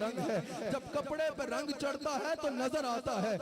رنگ ہے. جب کپڑے پہ رنگ چڑھتا ہے تو نظر آتا ہے.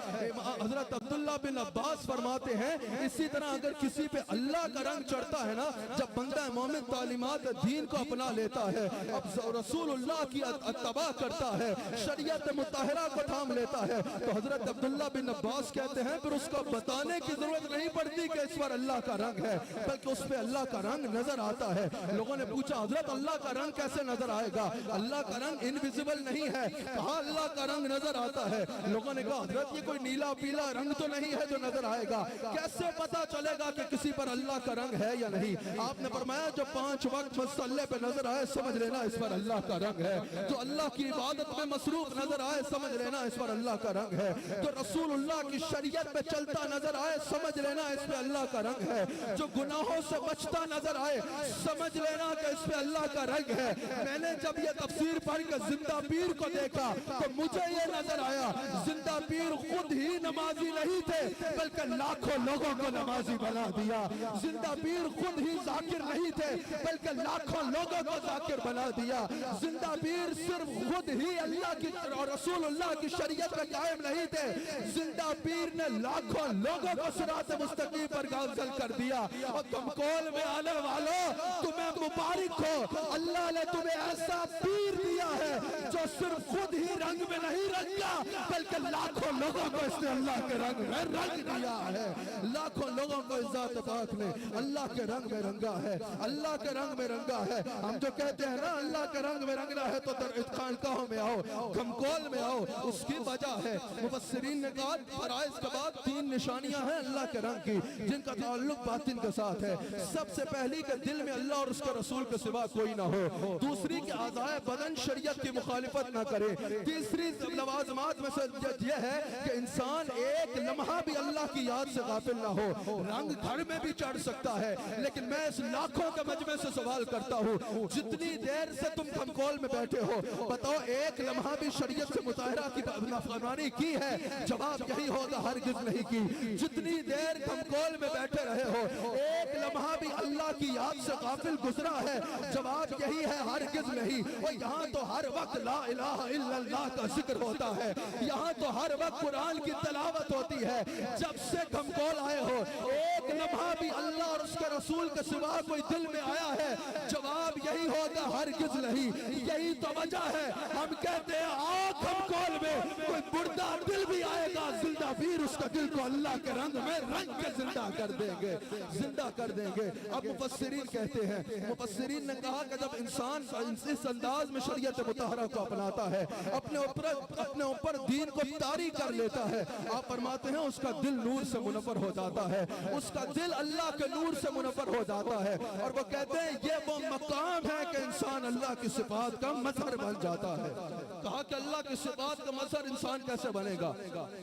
حضرت عبداللہ بن عباس فرماتے ہیں اسی طرح اگر کسی پہ اللہ کا رنگ چڑھتا ہے نا, جب بندہ مومن تعلیمات دین کو اپنا لیتا ہے, اب رسول اللہ کی اتباع کرتا ہے, شریعت مطہرہ کو تھام لیتا ہے, تو حضرت عبداللہ بن عباس کہتے ہیں پھر اس کو بتانے کی ضرورت نہیں پڑتی کہ اس پر اللہ کا رنگ ہے, بلکہ اس پہ اللہ کا رنگ نظر آتا ہے. لوگوں نے پوچھا حضرت اللہ کا رنگ کیسے نظر آئے گا؟ اللہ کا رنگ انویزیبل نہیں ہے. کہاں اللہ کا رنگ نظر آتا ہے؟ لوگوں نے کہا حضرت یہ کوئی نیلا پیلا رنگ تو نہیں ہے جو نظر آئے گا, کیسے پتا چلے گا کہ کسی پر اللہ کا رنگ ہے یا نہیں؟ آپ نے فرمایا جو 5 وقت مصلی پہ نظر آئے سمجھ لینا اس پر اللہ کا رنگ ہے. جو اللہ کی عبادت میں مصروف نظر آئے سمجھ لینا اس پر اللہ کا رنگ ہے. جو رسول اللہ کی شریعت پہ چلتا نظر آئے سمجھ لینا اس پہ اللہ کا رنگ ہے. جو گناہوں سے بچتا نظر آئے سمجھ لینا کہ اس پہ اللہ کا رنگ ہے. میں نے جب یہ تفسیر پڑھ کے زندہ پیر کو دیکھا تو مجھے یہ نظر آیا زندہ پیر خود ہی نمازی نہیں تھے بلکہ لاکھوں لوگوں کو نمازی بنا دیا. زندہ پیر خود ہی ذاکر نہیں تھے بلکہ لاکھوں لوگوں کو ذاکر بنا دیا. زندہ پیر صرف خود ہی اللہ کی اور رسول اللہ کی شریعت میں قائم نہیں تھے, زندہ پیر نے لاکھوں لوگوں کو صراط مستقیم پر گامزن کر دیا. اور تم کول میں آنے والوں تمہیں مبارک ہو, اللہ نے تمہیں ایسا پیر دیا ہے جو صرف خود ہی رنگ میں نہیں رنگا بلکہ لاکھوں لوگوں کو اس نے اللہ کے رنگ میں رنگ دیا ہے. لاکھوں لوگوں کو اس ذات پاک نے اللہ کے رنگ میں رنگا ہے, اللہ کے رنگ میں رنگا ہے. ہم جو کہتے ہیں نا اللہ کے رنگ میں رنگنا ہے تو خانقاہوں میں آؤ, گھمکول میں آؤ, اس کی وجہ ہے مفسرین نے کہا فرائض کے بعد 3 نشانیاں ہیں اللہ کے رنگ کی جن کا تعلق باطن کے ساتھ ہے. سب سے پہلی کہ دل میں اللہ اور اس کے رسول کے سوا کوئی نہ ہو. دوسری کہ اعضائے بدن شریعت کی مخالفت نہ کرے. تیسری لوازمات میں سے یہ ہے کہ انسان ایک لمحہ بھی اللہ کی یاد سے غافل نہ ہو. رنگ گھر میں بھی چڑھ سکتا ہے لیکن میں اس لاکھوں کے مجمع سے سوال کرتا ہوں جتنی دیر سے تم گھمکول میں بیٹھے ہو بتاؤ ایک لمحہ بھی شریعت سے مطہرہ کی نافرمانی کی ہے؟ جواب یہی ہوگا ہرگز نہیں کی. جتنی دیر گھمکول میں بیٹھے رہے ہو ایک لمحہ بھی اللہ کی یاد سے غافل گزرا ہے؟ جواب یہی ہے ہرگز نہیں. اور یہاں تو ہر وقت لا الہ الا اللہ کا ذکر ہوتا ہے, یہاں تو ہر وقت قرآن کی تلاوت ہوتی ہے. جب سے گھمکول آئے ہو ایک لمحہ بھی اللہ اور اس کے رسول کے سوا کوئی دل میں آیا ہے؟ جواب یہی ہوگا ہرگز نہیں. یہی تو وجہ ہے ہم کہتے ہیں آؤ گھمکول میں کوئی مردہ دل بھی آئے گا زندہ پیر اس کا دل کو اللہ کے رنگ میں رنگ کے زندہ کر دیں گے, زندہ کر دیں گے. اب مفسرین کہتے ہیں, مفسرین نے کہا کہ جب انسان اس انداز میں شریعت مطہرہ کو اپناتا ہے اپنے اوپر دین کو طاری کر لیتا ہے, آپ فرماتے ہیں اس کا دل نور سے منور ہو جاتا ہے, اس کا دل اللہ کے نور سے منور ہو جاتا ہے. اور وہ کہتے ہیں یہ وہ مقام ہے کہ انسان اللہ کی صفات کا مظہر بن جاتا ہے. کہا کہ اللہ کی صفات کا مظہر انسان کیسے بنے گا؟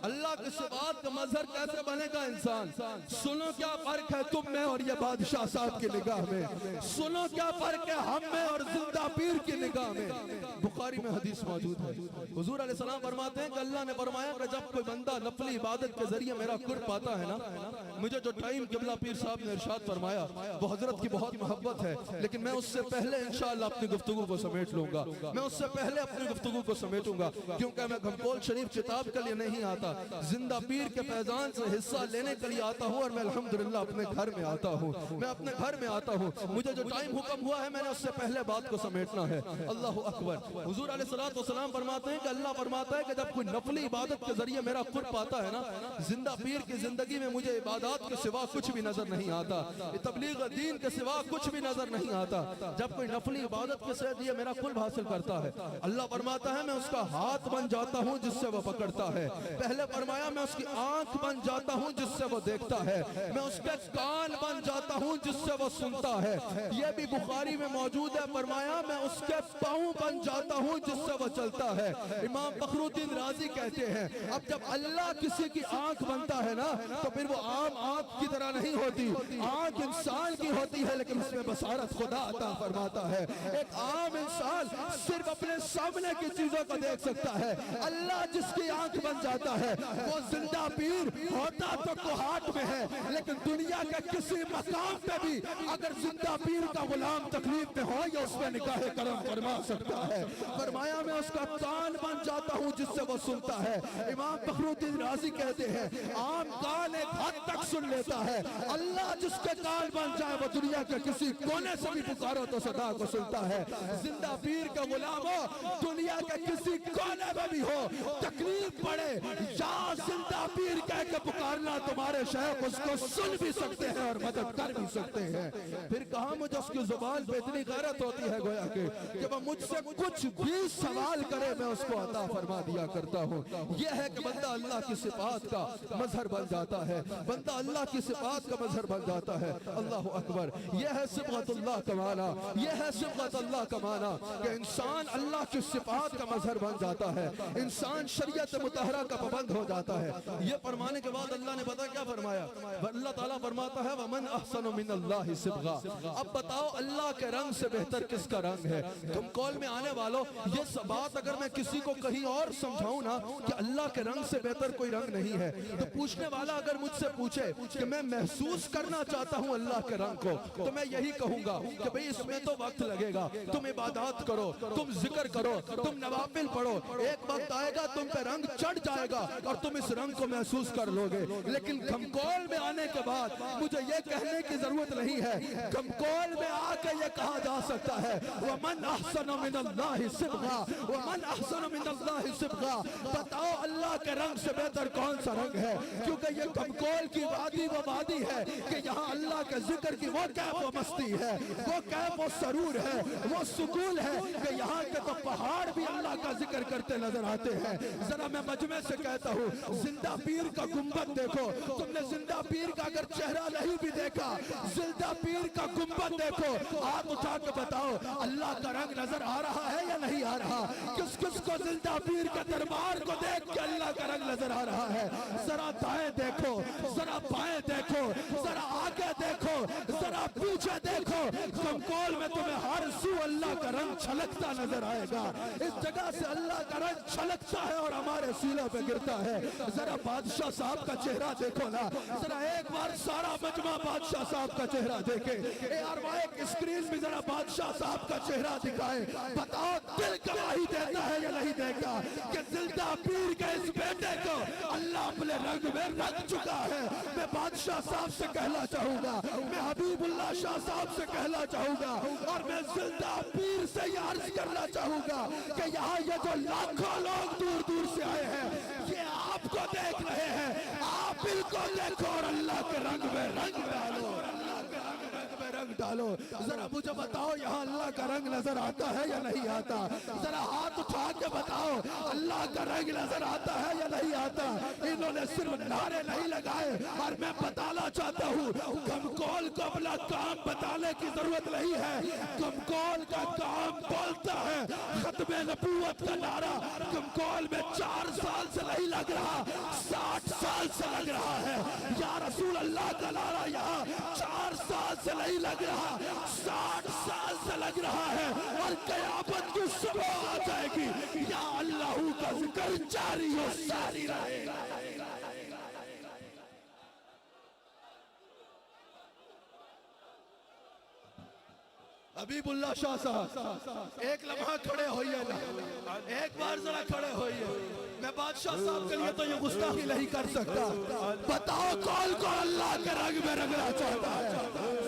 اللہ کی صفات کا مظہر کیسے بنے گا انسان؟ سنو کیا فرق ہے تم میں اور یہ بادشاہ صاحب کی نگاہ میں, سنو کیا فرق ہے ہم میں اور زندہ پیر کی نگاہ میں. بخاری میں حدیث موجود ہے, حضور علیہ السلام فرماتے ہیں کہ اللہ نے فرمایا کہ جب کوئی بندہ نفلی عبادت کے ذریعے میرا قرب پاتا ہے نا, مجھے جو ٹائم قبلہ پیر صاحب نے ارشاد فرمایا وہ حضرت کی بہت محبت ہے لیکن میں اس سے پہلے انشاءاللہ اپنی گفتگو کو سمیٹ لوں گا, میں اس سے پہلے اپنی گفتگو کو سمیٹوں گا کیونکہ میں گھمکول شریف کتاب کے لیے نہیں آتا, زندہ پیر کے فیضان سے حصہ لینے کے لیے آتا ہوں. اور میں الحمدللہ اپنے گھر میں آتا ہوں, میں اپنے گھر میں آتا ہوں. مجھے جو ٹائم حکم ہوا ہے میں نے اس سے پہلے بات کو سمیٹنا ہے. اللہ اکبر. حضور علیہ السلام فرماتے ہیں کہ اللہ فرماتا ہے کہ جب کوئی نفلی عبادت کے ذریعے میرا قرب پاتا ہے نا, زندہ پیر کی زندگی میں مجھے عبادات کے سوا کچھ بھی نظر نہیں آتا, تبلیغ دین کے سوا کچھ بھی نظر نہیں آتا. جب کوئی نفلی عبادت کے ذریعے میرا قرب حاصل کرتا ہے اللہ فرماتا ہے میں اس کا ہاتھ بن جاتا ہوں جس سے وہ پکڑتا ہے. پہلے فرمایا میں اس کی آنکھ بن جاتا ہوں جس سے وہ دیکھتا ہے, میں اس کے کان بن جاتا ہوں جس سے وہ سنتا ہے. یہ بھی بخاری میں موجود ہے. فرمایا میں اس کے پاؤں بن جاتا ہوں جس سے وہ چلتا ہے. امام فخر الدین رازی کہتے ہیں اب جب اللہ کسی کی آنکھ بنتا ہے نا تو پھر وہ عام آنکھ کی طرح نہیں ہوتی, آنکھ انسان کی ہوتی ہے لیکن اس میں بصارت خدا عطا فرماتا ہے. ایک عام انسان صرف اپنے سامنے کی چیزوں کو دیکھ سکتا ہے, اللہ جس کی آنکھ بن جاتا ہے وہ زندہ پیر ہوتا تو کوہاٹ میں ہے، لیکن دنیا کے کسی مقام پہ بھی اگر زندہ پیر کا غلام تکلیف میں ہو یا اس میں نگاہ کرم فرما سکتا ہے۔ فرمایا میں اس کا کان بن جاتا ہوں جس سے وہ سنتا ہے۔ امام فخر الدین رازی کہتے ہیں عام کان ایک حد تک سن لیتا ہے، اللہ جس کے کان بن جائے وہ دنیا کے کسی کونے سے بھی پکارو تو صدا کو سنتا ہے۔ زندہ پیر کا غلام ہو، دنیا کے کسی کونے میں بھی ہو، تکلیف پڑے یا زندہ پیر کہہ کے پکارنا، تمہارے شیخ اس کو سن بھی سکتے ہیں اور مدد کر بھی سکتے ہیں۔ پھر کہا مجھے اس کی زبان پہ اتنی غیرت ہوتی ہے گویا کہ وہ مجھ سے کچھ بھی سوال کرے میں اس کو عطا فرما دیا کرتا ہوں۔ یہ ہے کہ بندہ اللہ کی صفات کا مظہر بن جاتا ہے، بندہ اللہ کی صفات کا مظہر بن جاتا ہے۔ اللہ اکبر، یہ ہے صبغت اللہ کا معنی، یہ ہے صبغت اللہ کا معنی کہ انسان اللہ کی صفات کا مظہر بن جاتا ہے، انسان شریعت مطہرہ کا پابند ہو جاتا ہے۔ یہ فرمانے کے بعد اللہ نے پتا کیا فرمایا؟ اللہ تعالیٰ فرماتا ہے وَمَنْ أَحْسَنُ مِنَ اللَّهِ صِبْغًا۔ اب بتاؤ اللہ کے رنگ سے بہتر کس کا رنگ ہے؟ تم کال میں آنے والوں، یہ بات اگر میں کسی کو کہیں اور سمجھاؤں نا کہ اللہ کے رنگ سے بہتر کوئی رنگ نہیں ہے، تو پوچھنے والا اگر مجھ سے پوچھے کہ میں محسوس کرنا چاہتا ہوں اللہ کے رنگ کو، تو میں یہی کہوں گا کہ بھئی اس میں تو وقت لگے گا، تم عبادات کرو، تم ذکر کرو، تم نوافل پڑھو، ایک وقت آئے گا تم پہ رنگ چڑھ جائے گا اور تم اس رنگ کو محسوس کر لو گے۔ لیکن گھمکول میں آنے کے بعد مجھے یہ کہنے کی ضرورت نہیں ہے، گھمکول میں آ کے یہ کہا جا سکتا ہے وَمَنْ أَحْسَنُ مِنَ اللَّهِ صِبْغًا، وَمَنْ أَحْسَنُ مِنَ اللَّهِ صِبْغًا۔ بتاؤ اللہ کے رنگ سے بہتر کون سا رنگ ہے؟ کیونکہ یہ گھمکول کی وادی وہ وادی ہے کہ یہاں اللہ کے ذکر کی وہ کیف و مستی ہے، وہ کیف و سرور ہے، وہ سکون ہے کہ یہاں کے تو پہاڑ بھی اللہ کا ذکر کرتے نظر آتے ہیں۔ ذرا میں مجمع سے کہتا ہوں زندہ پیر کا گنبد دیکھو، تم نے زندہ پیر کا اگر چہرہ نہیں بھی دیکھا، زندہ پیر کا گنبد دیکھو، ہاتھ اٹھا کے بتاؤ اللہ کا رنگ نظر آ رہا ہے یا نہیں آ رہا؟ کس کس کو زندہ پیر کا دربار کو دیکھ کے اللہ کا رنگ نظر آ رہا ہے؟ ذرا دائیں دیکھو، ذرا بائیں دیکھو، ذرا آگے دیکھو، ذرا پیچھے دیکھو، گھمکول میں تمہیں ہر سو اللہ کا رنگ چھلکتا نظر آئے گا۔ اس جگہ سے اللہ کا رنگ چھلکتا ہے اور ہمارے سینوں پہ گرتا ہے۔ ذرا بادشاہ صاحب کا چہرہ دیکھو نا، ذرا ایک بار سارا مجمع بادشاہ صاحب کا چہرہ دیکھے، اے آرمائے اسکرین بھی ذرا بادشاہ صاحب کا چہرہ دکھائے، بتاؤ دل گواہی دیتا ہے یا نہیں دیتا کہ زندہ پیر کے اس بیٹے کو اللہ اپنے رنگ میں رکھ چکا ہے۔ میں بادشاہ صاحب سے کہنا چاہوں گا، میں حبیب اللہ شاہ صاحب سے کہنا چاہوں گا، اور میں زندہ پیر سے یہ عرض کرنا چاہوں گا کہ یہاں یہ جو لاکھوں لوگ دور دور سے آئے ہیں یہ آپ کو دیکھ رہے ہیں، آپ ان کو دیکھو اور اللہ کے رنگ میں رنگ ڈالو، رنگ ڈالو۔ ذرا مجھے بتاؤ یہاں اللہ کا رنگ نظر آتا ہے یا نہیں آتا؟ ذرا ہاتھ اٹھا کے بتاؤ اللہ کا رنگ نظر آتا ہے یا نہیں آتا؟ انہوں نے صرف نعرے نہیں لگائے، اور میں بتانا چاہتا ہوں گھمکول کو اپنا کام بتانے کی ضرورت نہیں ہے، گھمکول کا کام بولتا ہے۔ ختم نبوت کا نعرہ گھمکول میں 4 سال سے نہیں لگ رہا، 60 سال سے لگ رہا ہے۔ یا رسول اللہ کا نعرہ یہاں 4 سال سے نہیں لگ رہا، 60 سال سے لگ رہا ہے، اور قیامت کی صبح آ جائے گی یا اللہ کا ذکر جاری و ساری رہے گا۔ حبیب اللہ شاہ صاحب ایک لمحہ کھڑے ہوئیے نا، ایک بار ذرا کھڑے ہوئیے۔ میں بادشاہ صاحب کے لیے تو یہ گستاخی نہیں کر سکتا، بتاؤ کون کون اللہ کے رنگ میں رنگنا چاہتا ہے؟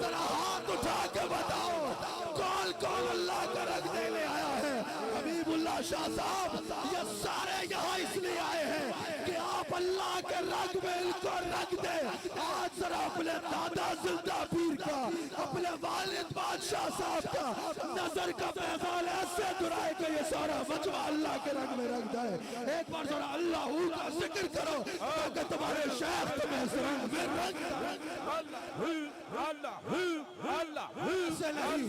ذرا ہاتھ اٹھا کے بتاؤ کون کون اللہ کا رنگ دینے آیا ہے؟ حبیب اللہ شاہ صاحب یہ سارے یہاں اس لیے آئے ہیں کہ آپ اللہ کے رنگ میں ان کو رنگ دیں۔ آج ذرا اپنے دادا زندہ پیر کا، اپنے والد بادشاہ صاحب کا نظر کا پیغام ایسے دلائے کہ یہ سارا مجمع اللہ کے رنگ میں رنگ جائے۔ ایک بار ذرا اللہ کا ذکر کرو تاکہ تمہارے شیخ تمہیں اس رنگ میں رنگ سے نہیں،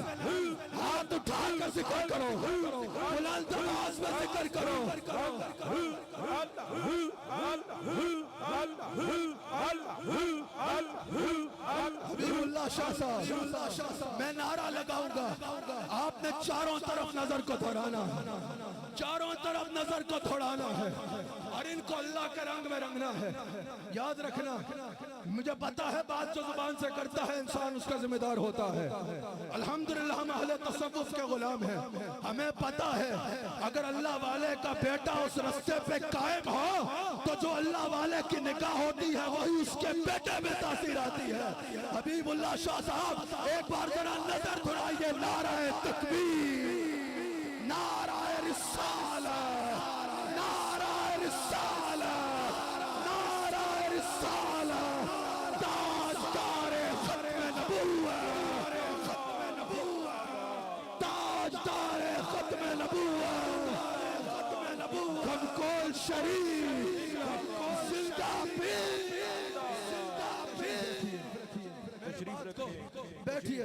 ہاتھ اٹھا کر ذکر کرو، بلند آواز میں ذکر کرو۔ حبیب اللہ شاہ صاحب میں نعرہ لگاؤں گا، آپ نے چاروں طرف نظر کو دوڑانا ہے، چاروں طرف نظر کو دوڑانا ہے اور ان کو اللہ کے رنگ میں رنگنا ہے۔ یاد رکھنا، مجھے پتا ہے بات جو زبان سے کرتا ہے انسان اس کا ذمہ دار ہوتا ہے۔ الحمدللہ ہم اہل تصوف کے غلام ہیں، ہمیں پتا ہے اگر اللہ والے کا بیٹا اس رستے پہ قائم ہو تو جو اللہ والے کی نگاہ ہوتی ہے وہی اس کے بیٹے میں تاثیر آتی ہے۔ حبیب اللہ شاہ صاحب ایک بار ذرا نظر دھڑائیے، نعرہ تکبیر، نعرہ رسالہ، نعرہ رسالہ، نعرہ رسالہ، تاجدار ختم نبوت، تاجدار ختم نبوت، کھمکول شریف، زندہ پیر، بیٹھیے۔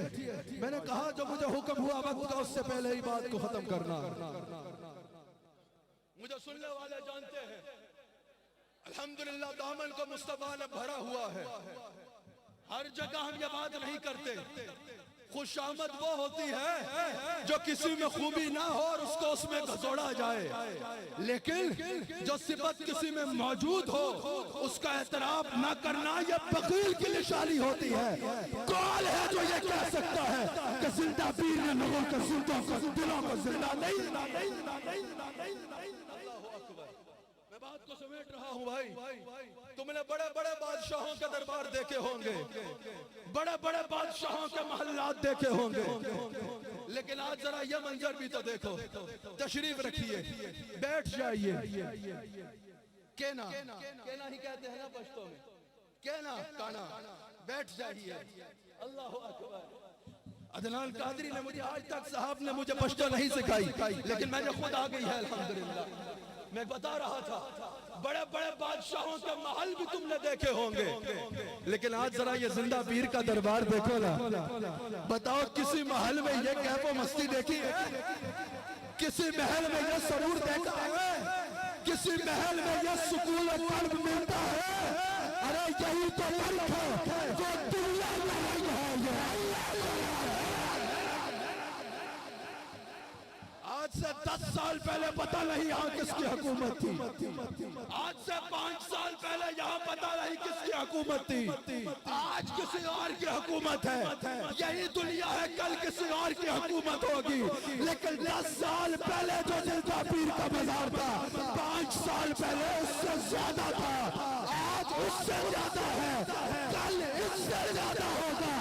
میں نے کہا جو مجھے حکم ہوا وقت کا اس سے پہلے ہی بات کو ختم کرنا۔ مجھے سننے والے جانتے ہیں الحمدللہ دامن کو مصطفیٰ نے بھرا ہوا ہے۔ ہر جگہ ہم یہ بات نہیں کرتے، خوش آمد وہ ہوتی ہے جو کسی میں خوبی نہ ہو اور اس کو اس میں گھسوڑا جائے، لیکن جو صفت کسی میں موجود ہو اس کا اعتراف نہ کرنا یہ بخیل کی نشانی ہوتی ہے۔ کون ہے جو یہ کہہ سکتا ہے کہ زندہ پیر نے لوگوں کے زندوں کو دلوں کو زندہ نہیں؟ میں بات کو سمیٹ رہا ہوں بھائی، تم نے بڑے بڑے بادشاہوں کے دربار دیکھے ہوں گے، بڑے بڑے بادشاہوں کے محلات دیکھے ہوں گے، لیکن آج ذرا یہ منظر بھی تو دیکھو۔ تشریف رکھیے، بیٹھ جائیے۔ کینا کینا ہی کہتے ہیں نا پشتوں میں، کینا کانا، بیٹھ جائیے۔ اللہ اکبر۔ عدنان قادری نے مجھے آج تک صاحب نے مجھے پشتو نہیں سکھائی، لیکن میں نے خود آ گئی ہے الحمدللہ۔ میں بتا رہا تھا بڑے بڑے بادشاہوں کے محل بھی تم نے دیکھے ہوں گے، لیکن آج ذرا یہ زندہ پیر کا دربار دیکھو نا، بتاؤ کسی محل میں یہ کیف و مستی دیکھی ہے؟ کسی محل میں یہ سرور دیکھا ہے؟ کسی محل میں یہ سکون و قلب ملتا ہے؟ ارے یہی تو فرق ہے جو دنیا میں نہیں ہے۔ آج سے 10 سال پہلے پتہ نہیں یہاں کس کی حکومت تھی، آج سے 5 سال پہلے یہاں پتہ نہیں کس کی حکومت تھی، آج کسی اور کی حکومت ہے۔ یہی دنیا ہے، کل کسی اور کی حکومت ہوگی، لیکن 10 سال پہلے جو زندہ پیر کا مزار تھا 5 سال پہلے اس سے زیادہ تھا، آج اس سے زیادہ ہے، کل اس سے زیادہ ہوگا۔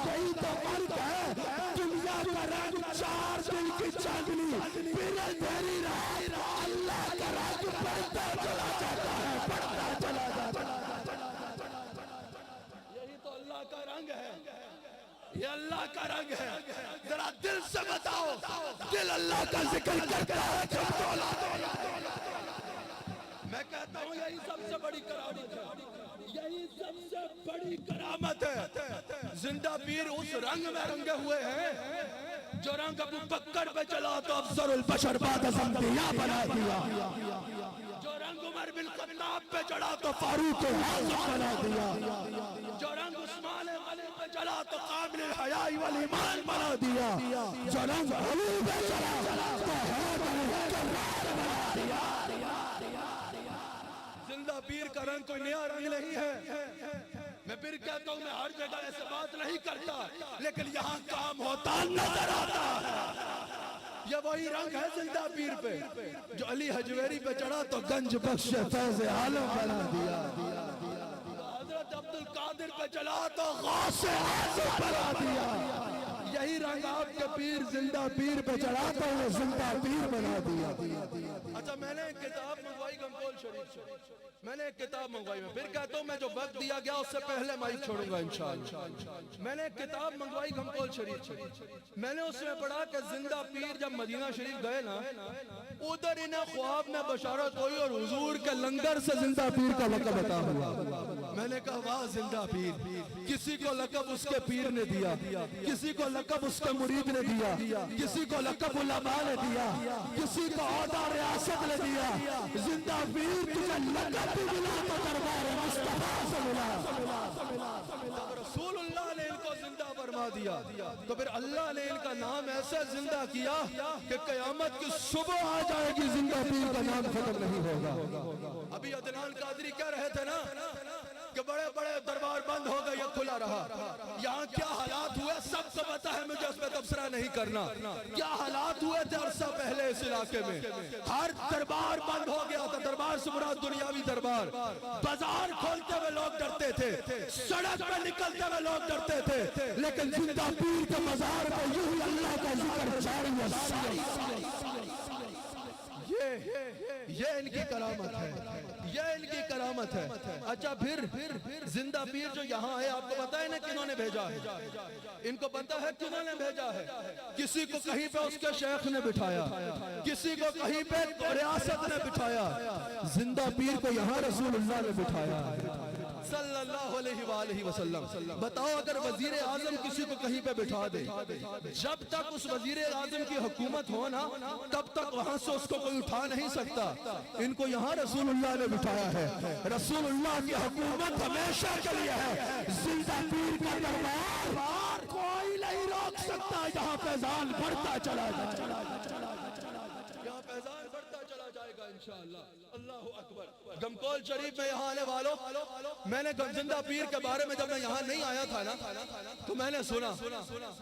یہی تو فرق ہے، دنیا کا رنگ 4 دن کی چاندنی پھر دھیری رات، اللہ کا رنگ بڑھتا چلا جاتا ہے، بڑھتا چلا جاتا ہے۔ یہی تو اللہ کا رنگ ہے، یہ اللہ کا رنگ ہے۔ ذرا دل سے بتاؤ، دل اللہ کا ذکر کرتا ہے۔ میں کہتا ہوں یہی سب سے بڑی کرامت ہے، یہی سب سے بڑی کرامت ہے۔ زندہ پیر اس رنگ میں رنگے ہوئے ہیں جو رنگ ابو بکر پہ چلا تو افضل البشر بعد از انبیاء بنا دیا، جو رنگ عمر بن خطاب پہ چڑھا تو فاروق اعظم بنا دیا، جو رنگ عثمان غنی پہ چلا تو کامل الحیاء والایمان بنا دیا، جو رنگ علی پہ چلا تو حیدر الکرار بنا دیا۔ زندہ پیر کا رنگ کوئی نیا رنگ نہیں ہے۔ میں پھر کہتا ہوں میں ہر جگہ ایسے بات نہیں کرتا، لیکن یہاں کام ہوتا نظر آتا ہے۔ یہ وہی رنگ ہے زندہ پیر پہ جو علی حجویری پہ چڑھا تو گنج بخش فیض عالم بنا دیا، حضرت عبد القادر پہ چلا تو غوث اعظم بنا دیا۔ یہی رنگ آپ کے پیر زندہ پیر پہ چڑھا تو وہ زندہ پیر بنا دیا۔ اچھا میں نے ایک کتاب منگوائی گمکول شریف سے، میں نے ایک کتاب منگوائی، میں پھر کہتا ہوں میں جو وقت دیا گیا اس سے پہلے مائک چھوڑوں گا انشاءاللہ۔ میں نے ایک کتاب منگوائی گمکول شریف سے، میں نے اس میں پڑھا کہ زندہ پیر جب مدینہ شریف گئے نا ادھر انہیں خواب میں بشارت ہوئی اور حضور کے لنگر سے زندہ پیر کا لقب عطا ہوا۔ میں نے کہا واہ زندہ پیر، کسی کو لقب اس کے پیر نے دیا، کسی کو لقب لقب اس کے مرید نے دیا, کسی کو لقب علماء نے دیا, کسی کو عہدہ ریاست نے دیا. زندہ پیر تجھے لقب بھی ملا تو دربار مصطفیٰ سے ملا. رسول اللہ نے ان کو زندہ فرما دیا تو پھر اللہ نے ان کا نام ایسا زندہ کیا کہ قیامت کی صبح آ جائے گی, زندہ پیر کا نام ختم نہیں ہوگا. ابھی عدنان قادری کہہ رہے تھے نا کہ بڑے بڑے دربار بند ہو گئے, یہ کھلا رہا. یہاں کیا حالات ہوئے سب کو پتا ہے, مجھے اس پہ تبصرہ نہیں کرنا. کیا حالات ہوئے تھے عرصہ پہلے اس علاقے میں, ہر دربار بند ہو گیا تھا. دربار سے مراد دنیاوی دربار. بازار کھولتے ہوئے لوگ ڈرتے تھے, سڑک پہ نکلتے ہوئے لوگ ڈرتے تھے, لیکن زندہ پیر کے مزار پہ یوں ہی اللہ کا ذکر جاری ہے. یہ ان کی کرامت ہے, یہ ان کی کرامت ہے. اچھا پھر زندہ پیر جو یہاں ہے, آپ کو پتا ہے نا کنہوں نے بھیجا ہے؟ ان کو پتا ہے کنہوں نے بھیجا ہے؟ کسی کو کہیں پہ اس کے شیخ نے بٹھایا, کسی کو کہیں پہ ریاست نے بٹھایا. زندہ پیر کو یہاں رسول اللہ نے بٹھایا صلی اللہ علیہ وآلہ وسلم. بتاؤ اگر وزیر اعظم کسی کو کہیں پہ بٹھا دے, جب تک اس وزیر اعظم کی حکومت ہو نا تب تک وہاں سے اس کو کوئی اٹھا نہیں سکتا. ان کو یہاں رسول اللہ نے بٹھایا ہے. رسول اللہ کی حکومت ہمیشہ کے لیے ہے. زندہ پیر کا دربار کوئی نہیں روک سکتا. یہاں فیضان بڑھتا چلا جائے, یہاں فیضان بڑھتا چلا جائے گا انشاءاللہ. اللہ اکبر. گمکول شریف میں یہاں آنے والوں, میں نے زندہ پیر کے بارے میں جب میں یہاں نہیں آیا تھا نا تو میں نے سنا,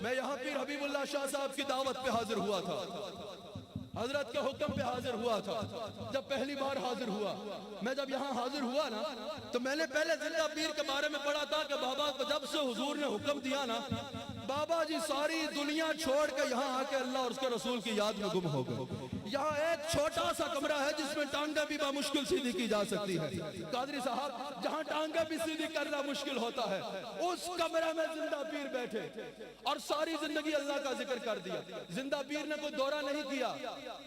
میں یہاں پیر حبیب اللہ شاہ صاحب کی دعوت پہ حاضر ہوا تھا, حضرت کے حکم پہ حاضر ہوا تھا. جب پہلی بار حاضر ہوا, میں جب یہاں حاضر ہوا نا تو میں نے پہلے زندہ پیر کے بارے میں پڑھا تھا کہ بابا جب سے حضور نے حکم دیا نا, بابا جی ساری دنیا چھوڑ کے یہاں آ کے اللہ اور اس کے رسول کی یاد میں گم ہو گئے. یہاں ایک چھوٹا سا کمرہ ہے جس میں ٹانگیں بھی بامشکل سیدھی کی جا سکتی ہے. قادری صاحب جہاں ٹانگیں بھی سیدھی کرنا مشکل ہوتا ہے, اس کمرے میں زندہ پیر بیٹھے اور ساری زندگی اللہ کا ذکر کر دیا. زندہ پیر نے کوئی دورہ نہیں کیا,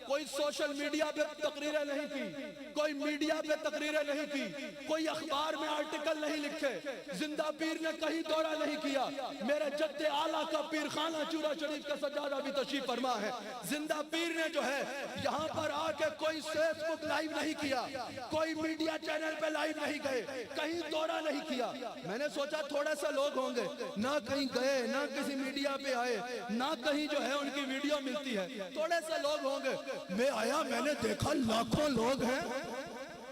کوئی سوشل میڈیا پہ تقریریں نہیں کی, کوئی میڈیا پہ تقریریں نہیں کی, کوئی اخبار میں آرٹیکل نہیں لکھے. زندہ پیر نے کہیں دورہ نہیں کیا. میرے جد اعلیٰ کا پیر خانہ چورا شریف کا سجادہ بھی تشریف فرما ہے. زندہ پیر نے جو ہے یہاں پر آ کے کوئی فیس بک لائیو نہیں کیا, کوئی میڈیا چینل پہ لائیو نہیں گئے, کہیں دورہ نہیں کیا. میں نے سوچا تھوڑے سے لوگ ہوں گے, نہ کہیں گئے, نہ کسی میڈیا پہ آئے, نہ کہیں جو ہے ان کی ویڈیو ملتی ہے, تھوڑے سے لوگ ہوں گے. میں آیا, میں نے دیکھا لاکھوں لوگ ہیں,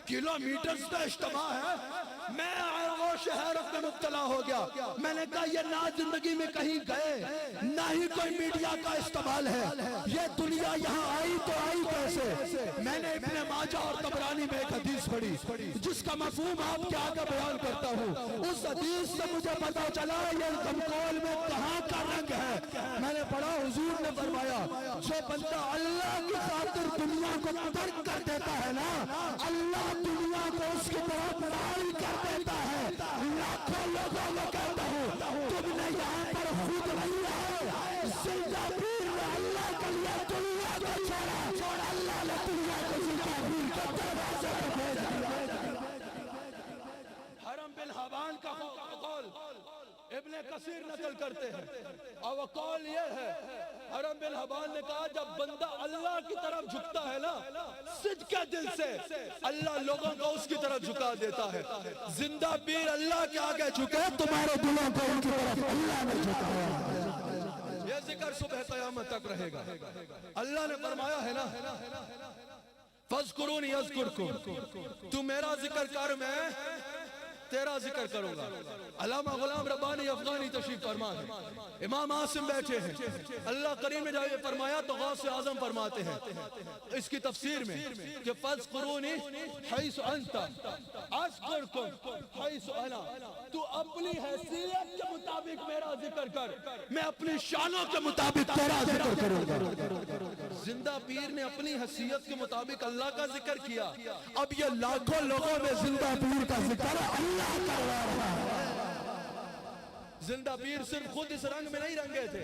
کلومیٹرز کا اجتماع ہے. میں آغوش حیرت میں مبتلا ہو گیا. میں نے کہا یہ نہ زندگی میں کہیں گئے, نہ ہی کوئی میڈیا کا استعمال ہے. یہ دنیا یہاں آئی تو آئی کیسے؟ میں نے ابن ماجہ اور طبرانی میں ایک حدیث پڑھی جس کا مفہوم آپ کے آگے بیان کرتا ہوں. اس حدیث سے مجھے پتا چلا یہ گمکول میں کہاں کا رنگ ہے. میں نے پڑھا, حضور نے فرمایا جو بندہ اللہ کی خاطر دنیا کو ترک کر دیتا ہے نا, اللہ دنیا کو اس کی طرف مائل کر دیتا ہے. لاکھوں لوگوں کو کہتا ہوں تم نے یہاں پر خود نہیں آئے, زندہ پیر نے اللہ کے لیے دنیا کو چھوڑا, اللہ نے دنیا کو زندہ پیر کے دروازے پر بھیج دیا. حرم بن حبان کا قول ابن کثیر نقل کرتے ہیں, اور وہ قول یہ ہے, حرم بن حبان نے کہا جب بندہ اللہ کی طرف جھکتا ہے نا صدق کے دل سے, اللہ لوگوں کو اس کی طرف جھکا دیتا ہے. زندہ پیر اللہ کے آگے جھکے, تمہارے دلوں کو ان کی طرف اللہ نے جھکایا. یہ ذکر صبح قیامت تک رہے گا. اللہ نے فرمایا ہے نا فَاذْكُرُونِ يَذْكُرْكُمْ, تو میرا ذکر کر میں تیرا ذکر کروں گا. علامہ غلام ربانی افغانی تشریف فرما ہے, امام عاصم بیٹھے ہیں. اللہ کریم نے جب یہ فرمایا تو غوث اعظم فرماتے ہیں اس کی تفسیر میں کہ فَاذْكُرُونِ حَيْثُ أَنْتَ أَذْكُرْكُمْ حَيْثُ أَنَا, تو اپنی حیثیت کے مطابق میرا ذکر کر, میں اپنی شانوں کے مطابق تیرا ذکر کروں گا. زندہ پیر نے اپنی حیثیت کے مطابق اللہ کا ذکر کیا. اب یہ لاکھوں لوگوں میں زندہ پیر کا ذکر اللہ کروا رہا ہے. زندہ پیر صرف خود اس رنگ میں نہیں رنگے تھے,